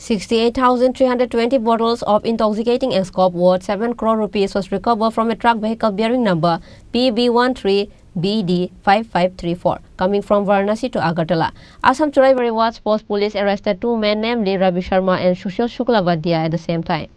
68,320 bottles of intoxicating Eskof worth 7 crore rupees was recovered from a truck vehicle bearing number PB13BD5534 coming from Varanasi to Agartala. Assam Choraibari Watchpost Police arrested two men, namely Ravi Sharma and Sushil Shuklavadya, at the same time.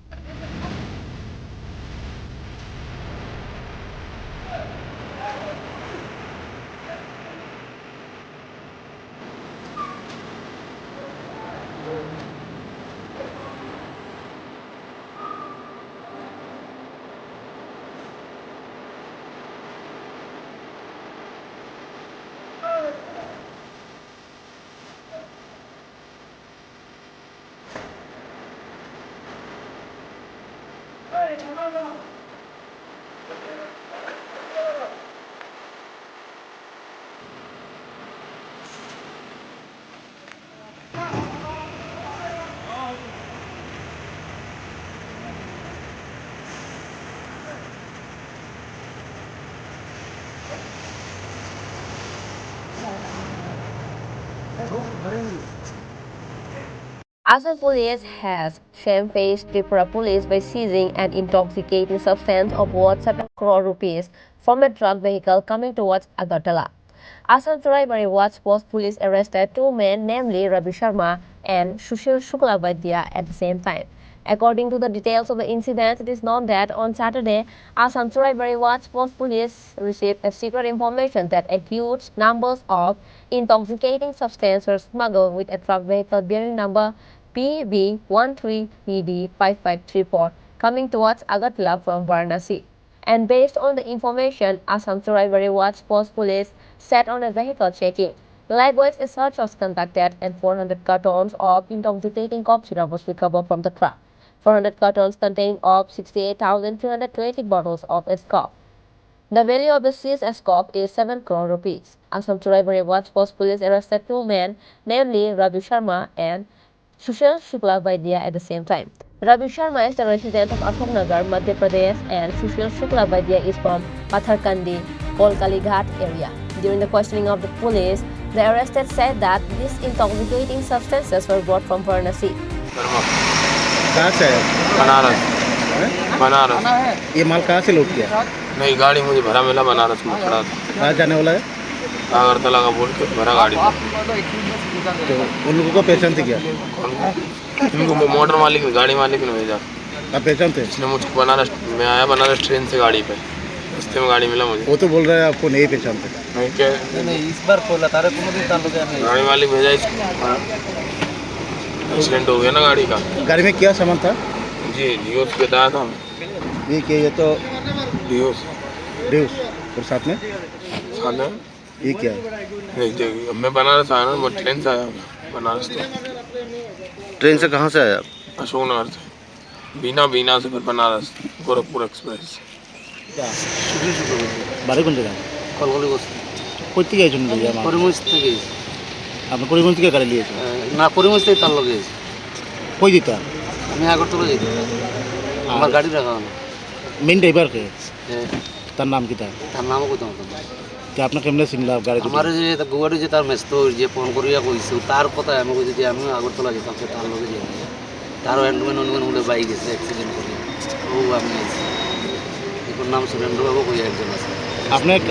Assam Police has shamefaced Tripura Police by seizing an intoxicating substance of worth 7 crore rupees from a truck vehicle coming towards Agartala. Assam Choraibari Watchpost Police arrested two men, namely Ravi Sharma and Sushil Shuklavadya, at the same time. According to the details of the incident, it is known that on Saturday, Assam Choraibari Watchpost Police received a secret information that a huge numbers of intoxicating substances were smuggled with a truck vehicle bearing number PB13PD5534 coming towards Agartala from Varanasi. And based on the information, Assam Choraibari Watchpost Police set on a vehicle checking. Likewise, a search was conducted and 400 cartons of intoxicating cough syrup was recovered from the truck. 400 cartons containing of 68,320 bottles of Eskof. The value of the seized Eskof is 7 crore rupees. Assam Choraibari Watchpost Police arrested two men, namely Ravi Sharma and Sushil Shuklavadya, at the same time. Ravi Sharma is the resident of Ashoknagar, Madhya Pradesh, and Sushil Shuklavadya is from Patharkandi, Kolkalighat area. During the questioning of the police, the arrested said that these intoxicating substances were brought from Varanasi. कहाँ से है? बनारस बनारस ये माल कहाँ से लूट किया? नहीं, गाड़ी मुझे भरा मिला, बनारस में खड़ा था। कहाँ जाने वाला है? अगरतला का बोल के भरा गाड़ी था। तो उन लोगों को पहचानते क्या? इनको मोटर मालिक ने, गाड़ी मालिक ने भेजा। आप पहचानते? इसने मुझको बनारस, मैं आया बनारस ट्रेन से गाड़ी पे, रास्ते में गाड़ी मिला मुझे। वो तो बोल रहा है आपको नहीं पहचानते। नहीं क्या? नहीं, इस बार बोला तारे को नहीं ताल्लुक है। गाड़ी मालिक भेजा इसको। एक्सीडेंट हो गया ना गाड़ी का। गाड़ी में क्या सामान था? जी डियोस बताया था। ये क्या? ये तो डियोस ड्यूस और साथ में ये क्या है? नहीं देखिए, मैं बनारस आया ना, मैं ट्रेन से आया बनारस। तो ट्रेन से कहाँ से आया आप? अशोकनगर से, बीना से फिर बनारस गोरखपुर एक्सप्रेस। বাড়ি কোন জায়গায়? কলকালি বসতে কোথা থেকে আইছেন ভাইয়া? করিমগঞ্জ থেকে। আপনি করিমগঞ্জ থেকে গাড়ি নিয়েছেন? না, করিমগঞ্জ থেকে তার লগে কই দিতা? আমি আগরতলা যাই, আমার গাড়ি রাখা হলো। মেন ড্রাইভার কে? হ্যাঁ। তার নাম কি? তার নামও কোথাও না। যে আপনার কেমনে চিনলা গাড়ি? আমার যে গুয়াহাটি যে তার মেস্তো যে ফোন করিয়া কইছে, তার কথা আমি কইছি যে আমি আগরতলা যেতাম, সে তার লগে যাই। তারও অনুমান হলে বাইক গেছে অ্যাক্সিডেন্ট করে। ও আমি আছি, এর নাম সুরেন্দ্র বাবু কই একজন আছে।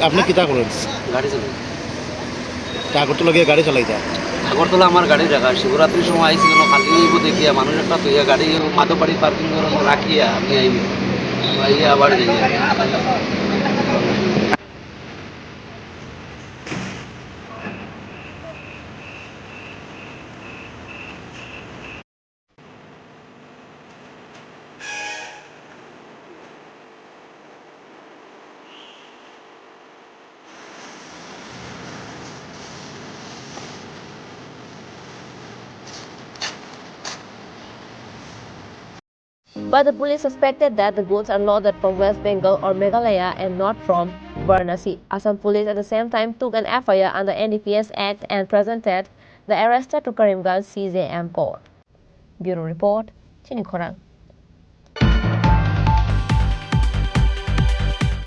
আপনি কিতা করেন? গাড়ি চালাই। আগরতলা গিয়ে গাড়ি চালাইতা? আগরতলা আমার গাড়ি রাখা, শিবরাত্রির সময় আইসি খালি হইব দেখিয়া মানুষ একটা তৈয়া গাড়ি মাধববাড়ি পার্কিং করে রাখিয়া আমি আইয়া আবার যাই। But the police suspected that the goods are loaded from West Bengal or Meghalaya and not from Varanasi. Assam Police at the same time took an FIR under NDPS Act and presented the arrested to Karimganj CJM court. Bureau Report, Chini Khorang.